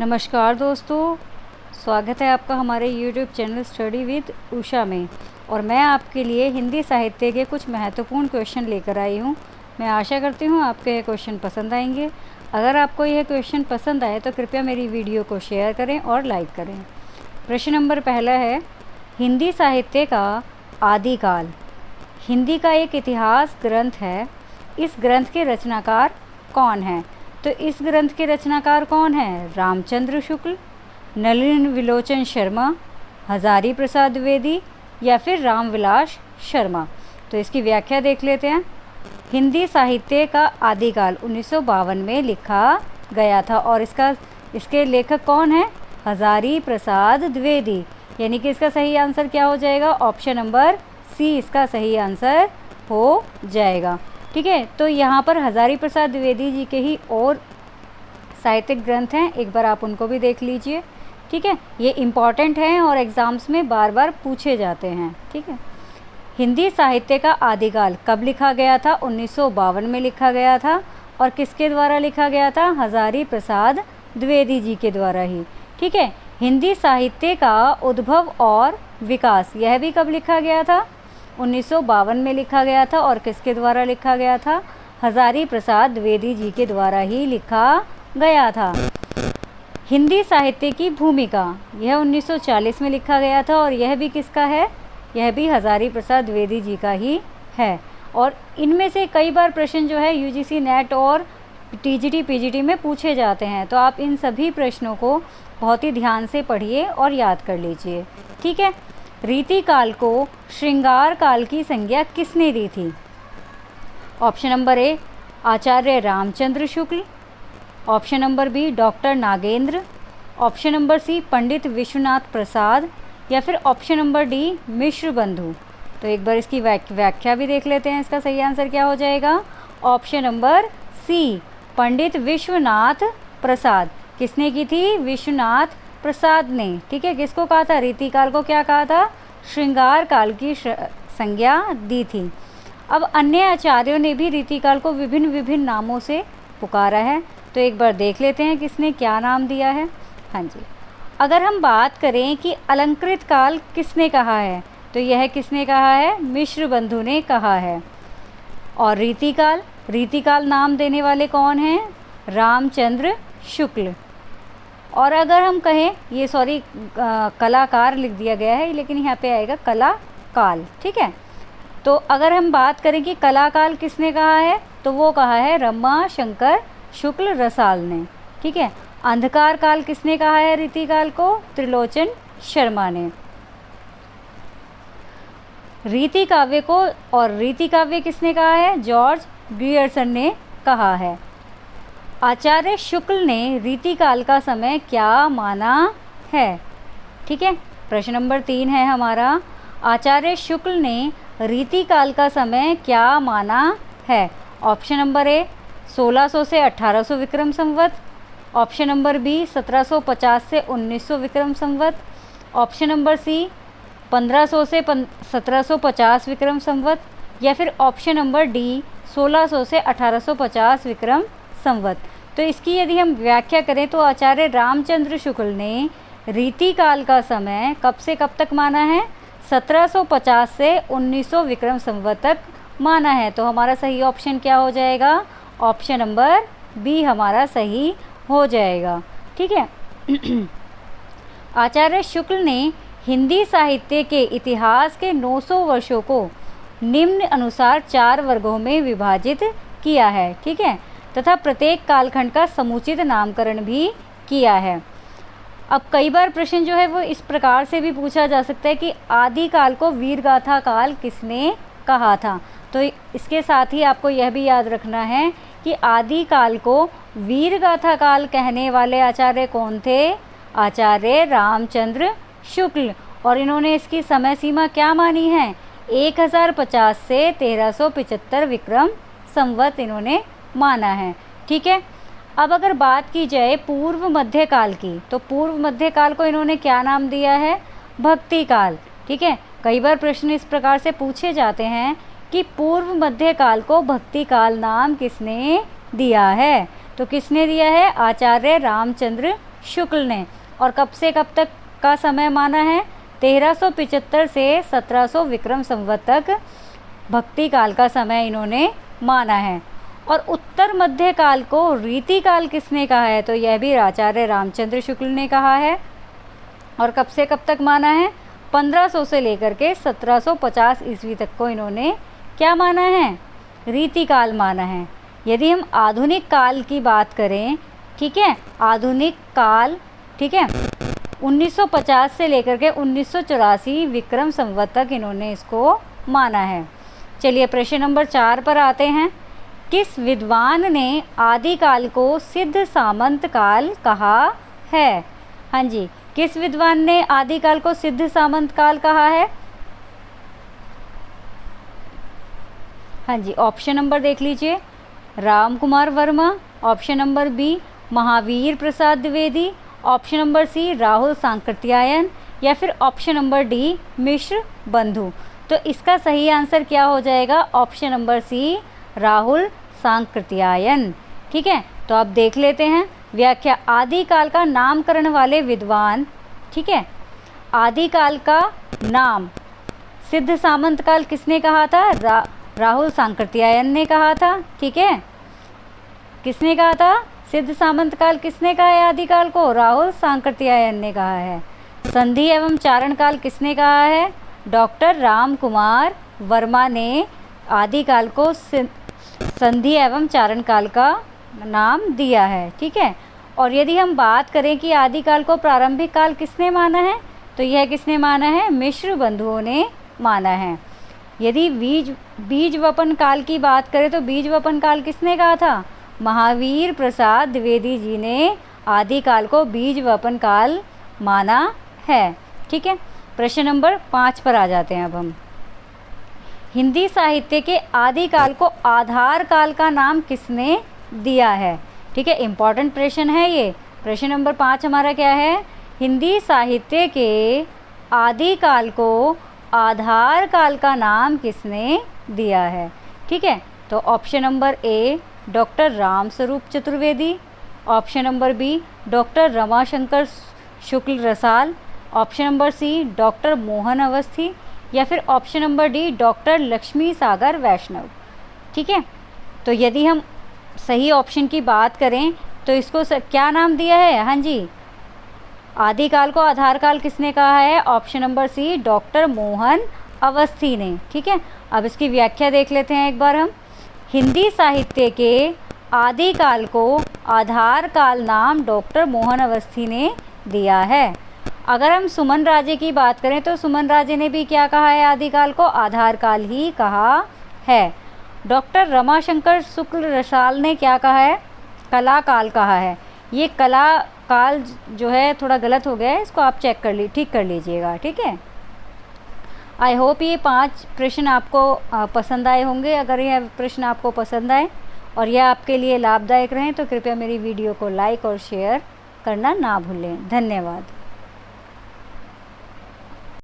नमस्कार दोस्तों, स्वागत है आपका हमारे YouTube channel study with Usha में। और मैं आपके लिए हिंदी साहित्य के कुछ महत्वपूर्ण क्वेश्चन लेकर आई हूँ। मैं आशा करती हूँ आपको ये क्वेश्चन पसंद आएंगे। अगर आपको यह क्वेश्चन पसंद आए तो कृपया मेरी वीडियो को शेयर करें और लाइक करें। प्रश्न नंबर पहला है, हिंदी साहित्य का आदिकाल। हिंदी का एक इतिहास ग्रंथ है। इस ग्रंथ के रचनाकार कौन हैं? तो इस ग्रंथ के रचनाकार कौन हैं? रामचंद्र शुक्ल, नलिन विलोचन शर्मा, हजारी प्रसाद द्विवेदी या फिर रामविलास शर्मा। तो इसकी व्याख्या देख लेते हैं। हिंदी साहित्य का आदिकाल 1952 में लिखा गया था और इसके लेखक कौन है? हजारी प्रसाद द्विवेदी। यानी कि इसका सही आंसर क्या हो जाएगा? ऑप्शन नंबर सी इसका सही आंसर हो जाएगा। ठीक है, तो यहाँ पर हजारी प्रसाद द्विवेदी जी के ही और साहित्यिक ग्रंथ हैं, एक बार आप उनको भी देख लीजिए। ठीक है, ये इम्पॉर्टेंट हैं और एग्ज़ाम्स में बार बार पूछे जाते हैं। ठीक है, हिंदी साहित्य का आदिकाल कब लिखा गया था? 1952 में लिखा गया था। और किसके द्वारा लिखा गया था? हजारी प्रसाद द्विवेदी जी के द्वारा ही। ठीक है, हिंदी साहित्य का उद्भव और विकास, यह भी कब लिखा गया था? 1952 में लिखा गया था। और किसके द्वारा लिखा गया था? हजारी प्रसाद द्विवेदी जी के द्वारा ही लिखा गया था। हिंदी साहित्य की भूमिका, यह 1940 में लिखा गया था और यह भी किसका है? यह भी हजारी प्रसाद द्विवेदी जी का ही है। और इनमें से कई बार प्रश्न जो है यूजीसी नेट और टीजीटी पीजीटी में पूछे जाते हैं, तो आप इन सभी प्रश्नों को बहुत ही ध्यान से पढ़िए और याद कर लीजिए। ठीक है, रीतिकाल को श्रृंगार काल की संज्ञा किसने दी थी? Option number A Acharya Ramchandra Shukla, option number B doctor Nagendra, option number C Pandit Vishwanath Prasad या फिर ऑप्शन नंबर डी मिश्र बंधु। तो एक बार इसकी व्याख्या भी देख लेते हैं। इसका सही आंसर क्या हो जाएगा? Option number C Pandit Vishwanath प्रसाद। किसने की थी? विश्वनाथ प्रसाद ने। ठीक है, किसको कहा था? रीतिकाल को क्या कहा था? श्रृंगार काल की संज्ञा दी थी। अब अन्य आचार्यों ने भी रीतिकाल को विभिन्न विभिन्न नामों से पुकारा है, तो एक बार देख लेते हैं किसने क्या नाम दिया है। हाँ जी, अगर हम बात करें कि अलंकृत काल किसने कहा है, तो यह किसने कहा है? मिश्र बंधु ने कहा है। और रीतिकाल नाम देने वाले कौन हैं? रामचंद्र शुक्ल। और अगर हम कहें, ये कलाकार लिख दिया गया है, लेकिन यहाँ पे आएगा कलाकाल। ठीक है, तो अगर हम बात करें कि कलाकाल किसने कहा है, तो वो कहा है रमा शंकर शुक्ल रसाल ने। ठीक है, अंधकार काल किसने कहा है रीतिकाल को? त्रिलोचन शर्मा ने। रीतिकाव्य किसने कहा है? जॉर्ज ग्रियर्सन ने कहा है। आचार्य शुक्ल ने रीतिकाल का समय क्या माना है? ठीक है, प्रश्न नंबर 3 है हमारा, आचार्य शुक्ल ने रीतिकाल का समय क्या माना है? ऑप्शन नंबर ए 1600 से 1800 Vikram Samvat, option number B 1750 से 1900 विक्रम संवत, ऑप्शन नंबर सी 1500 से 1750 विक्रम संवत या फिर ऑप्शन नंबर डी 1600 से 1850 विक्रम संवत। तो इसकी यदि हम व्याख्या करें तो आचार्य रामचंद्र शुक्ल ने रीतिकाल का समय कब से कब तक माना है? 1750 से 1900 विक्रम संवत तक माना है। तो हमारा सही ऑप्शन क्या हो जाएगा? ऑप्शन नंबर बी हमारा सही हो जाएगा। ठीक है, आचार्य शुक्ल ने हिंदी साहित्य के इतिहास के 900 वर्षों को निम्न अनुसार 4 वर्गों में विभाजित किया है। ठीक है, तथा प्रत्येक कालखंड का समुचित नामकरण भी किया है। अब कई बार प्रश्न जो है वो इस प्रकार से भी पूछा जा सकता है कि आदिकाल को वीरगाथा काल किसने कहा था? तो इसके साथ ही आपको यह भी याद रखना है कि आदिकाल को वीरगाथा काल कहने वाले आचार्य कौन थे? आचार्य रामचंद्र शुक्ल। और इन्होंने इसकी समय सीमा क्या मानी है? 1050 से 1375 विक्रम संवत इन्होंने माना है। ठीक है, अब अगर बात की जाए पूर्व मध्यकाल की, तो पूर्व मध्यकाल को इन्होंने क्या नाम दिया है? भक्ति काल। ठीक है, कई बार प्रश्न इस प्रकार से पूछे जाते हैं कि पूर्व मध्यकाल को भक्ति काल नाम किसने दिया है? तो किसने दिया है? आचार्य रामचंद्र शुक्ल ने। और कब से कब तक का समय माना है? 1375 से 1700 विक्रम संवत तक भक्ति काल का समय इन्होंने माना है। और उत्तर मध्य काल को रीति काल किसने कहा है? तो यह भी आचार्य रामचंद्र शुक्ल ने कहा है। और कब से कब तक माना है? 1500 से लेकर के 1750 ईस्वी तक को इन्होंने क्या माना है? रीति काल माना है। यदि हम आधुनिक काल की बात करें, ठीक है, आधुनिक काल, ठीक है, 1950 से लेकर के 1984 विक्रम संवत तक इन्होंने इसको माना है। चलिए प्रश्न नंबर 4 पर आते हैं। किस विद्वान ने आदिकाल को सिद्ध सामंत काल कहा है? हाँ जी, किस विद्वान ने आदिकाल को सिद्ध सामंत काल कहा है? हाँ जी, ऑप्शन नंबर देख लीजिए, Ram Kumar Verma, option number B Mahavir Prasad Dwivedi, option number C Rahul Sankrityayan, या फिर ऑप्शन नंबर डी मिश्र बंधु। तो इसका सही आंसर क्या हो जाएगा? Option number C Rahul Sankrityayan. ठीक है, तो आप देख लेते हैं व्याख्या। आदिकाल का नामकरण वाले विद्वान, ठीक है, आदिकाल का नाम सिद्ध सामंत काल किसने कहा था? राहुल सांकृत्यायन ने कहा था। ठीक है, किसने कहा था? सिद्ध सामंत काल किसने कहा है आदिकाल को? राहुल सांकृत्यायन ने कहा है। संधि एवं चारण काल किसने कहा है? डॉक्टर राम कुमार वर्मा ने आदिकाल को संधि एवं चारण काल का नाम दिया है। ठीक है, और यदि हम बात करें कि आदिकाल को प्रारंभिक काल किसने माना है, तो यह किसने माना है? मिश्र बंधुओं ने माना है। यदि बीज वपन काल की बात करें तो बीज वपन काल किसने कहा था? महावीर प्रसाद द्विवेदी जी ने आदिकाल को बीज वपन काल माना है। ठीक है, प्रश्न नंबर 5 पर आ जाते हैं अब हम। हिंदी साहित्य के आदिकाल को आधार काल का नाम किसने दिया है? ठीक है, इम्पॉर्टेंट प्रश्न है ये। प्रश्न नंबर 5 हमारा क्या है? हिंदी साहित्य के आदिकाल को आधार काल का नाम किसने दिया है? ठीक है, तो option number A doctor Ramswaroop Chaturvedi, option number B doctor Ramashankar Shukla Rasal, option number C doctor Mohan Awasthi, या फिर option number D doctor Lakshmi Sagar Vaishnav. ठीक है, तो यदि हम सही ऑप्शन की बात करें तो इसको क्या नाम दिया है? हाँ जी, आदिकाल को आधार काल किसने कहा है? Option number C doctor Mohan Awasthi ने। ठीक है, अब इसकी व्याख्या देख लेते हैं एक बार हम। हिंदी साहित्य के आदिकाल को आधार काल नाम डॉक्टर मोहन अवस्थी ने दिया है। अगर हम सुमन राजे की बात करें तो सुमन राजे ने भी क्या कहा है? आदिकाल को आधार काल ही कहा है। डॉक्टर रमाशंकर शुक्ल रसाल ने क्या कहा है? कला काल कहा है। ये कला काल जो है थोड़ा गलत हो गया है, इसको आप ठीक कर लीजिएगा। ठीक है, आई होप ये 5 प्रश्न आपको पसंद आए होंगे। अगर यह प्रश्न आपको पसंद आए और यह आपके लिए लाभदायक रहें तो कृपया मेरी वीडियो को लाइक और शेयर करना ना भूलें। धन्यवाद।